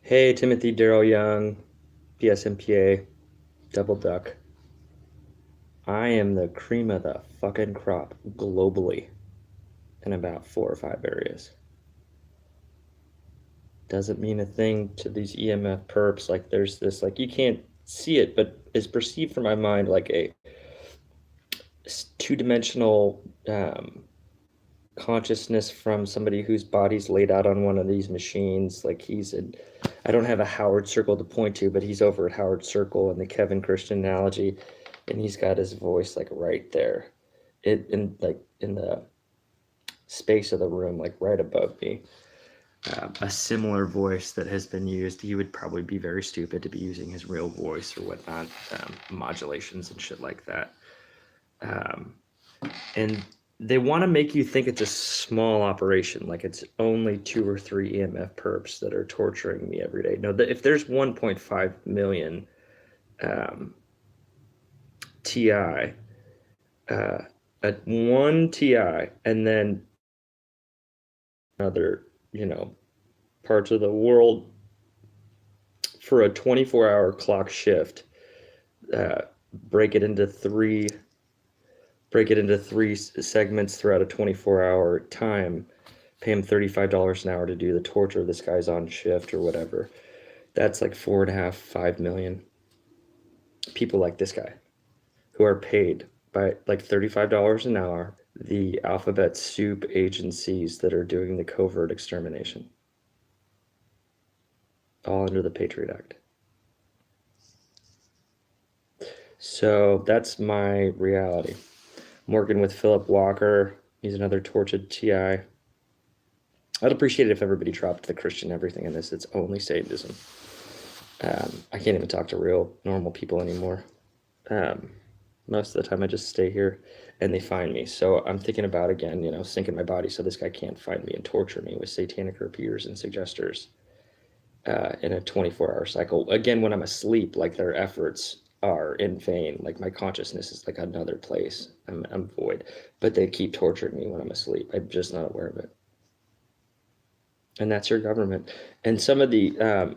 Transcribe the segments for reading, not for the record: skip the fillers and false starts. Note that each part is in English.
Hey, Timothy, Darrell Young, PSMPA, Double Duck. I am the cream of the fucking crop globally in about 4 or 5 areas. Doesn't mean a thing to these EMF perps. Like, there's this, like, you can't see it, but it's perceived from my mind like a two-dimensional consciousness from somebody whose body's laid out on one of these machines. Like, I don't have a Howard Circle to point to, but he's over at Howard Circle in the Kevin Christian analogy, and he's got his voice like right there, in the space of the room, like right above me. A similar voice that has been used. He would probably be very stupid to be using his real voice or whatnot, modulations and shit like that. And they want to make you think it's a small operation, like it's only 2 or 3 EMF perps that are torturing me every day. No, if there's 1.5 million TI, at one TI, and then other, parts of the world for a 24-hour clock shift, break it into three segments throughout a 24-hour time, pay him $35 an hour to do the torture. This guy's on shift or whatever. That's like 4.5, 5 million people like this guy who are paid by like $35 an hour, the alphabet soup agencies that are doing the covert extermination, all under the Patriot Act. So that's my reality. I'm working with Philip Walker. He's another tortured TI. I'd appreciate it if everybody dropped the Christian everything in this. It's only Satanism. I can't even talk to real normal people anymore. Most of the time I just stay here and they find me. So I'm thinking about, again, sinking my body so this guy can't find me and torture me with satanic repeaters and suggesters in a 24-hour cycle. Again, when I'm asleep, like their efforts are in vain. Like my consciousness is like another place. I'm void, but they keep torturing me when I'm asleep. I'm just not aware of it. And that's your government. And some of the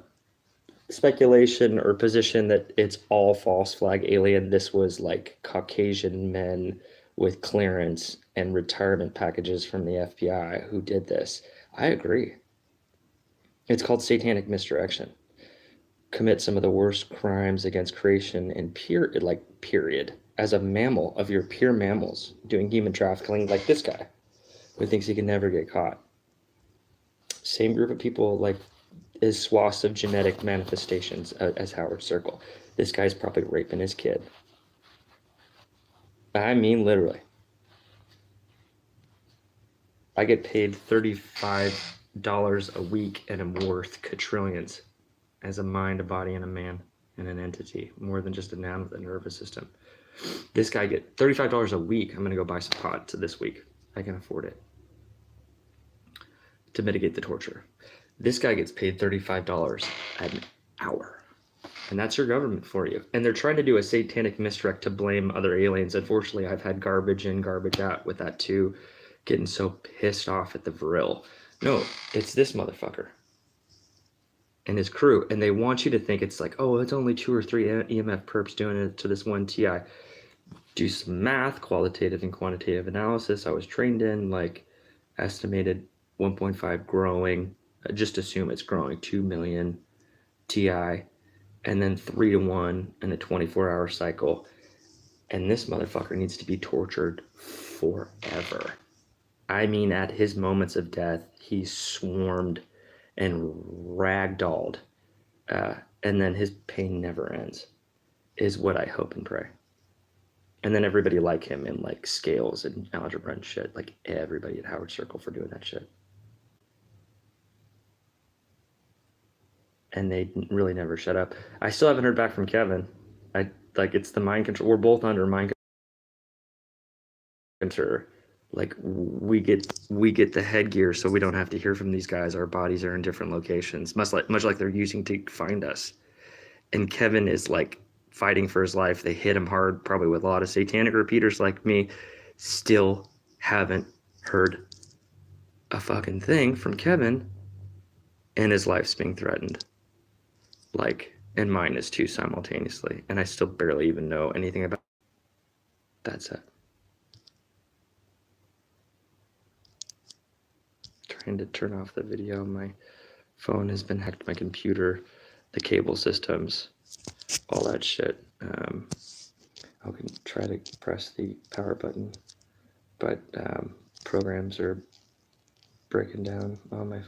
speculation or position that it's all false flag alien. This was like Caucasian men with clearance and retirement packages from the FBI who did this. I agree. It's called satanic misdirection. Commit some of the worst crimes against creation and period, as a mammal, of your pure mammals, doing human trafficking, like this guy who thinks he can never get caught. Same group of people, like, is swaths of genetic manifestations as Howard Circle. This guy's probably raping his kid. I mean, literally. I get paid $35 a week and I'm worth quadrillions as a mind, a body, and a man, and an entity, more than just a noun with a nervous system. This guy get $35 a week. I'm going to go buy some pot this week. I can afford it to mitigate the torture. This guy gets paid $35 an hour. And that's your government for you. And they're trying to do a satanic misdirect to blame other aliens. Unfortunately, I've had garbage in, garbage out with that too, getting so pissed off at the Vril. No, it's this motherfucker and his crew. And they want you to think it's like, oh, it's only 2 or 3 EMF perps doing it to this one TI. Do some math, qualitative and quantitative analysis. I was trained in, like, estimated 1.5 growing. Just assume it's growing 2 million TI, and then 3 to 1 in a 24-hour cycle. And this motherfucker needs to be tortured forever. I mean, at his moments of death, he's swarmed and ragdolled, and then his pain never ends, is what I hope and pray. And then everybody like him in like scales and algebra and shit, like everybody at Howard Circle for doing that shit. And they really never shut up. I still haven't heard back from Kevin. It's the mind control. We're both under mind control. Like, we get the headgear so we don't have to hear from these guys. Our bodies are in different locations, much like they're using to find us. And Kevin is like fighting for his life. They hit him hard, probably with a lot of satanic repeaters like me. Still haven't heard a fucking thing from Kevin, and his life's being threatened. like, and mine is too simultaneously, and I still barely even know anything about. That's it. Trying to turn off the video. My phone has been hacked, my computer, the cable systems, all that shit. I can try to press the power button, but programs are breaking down on my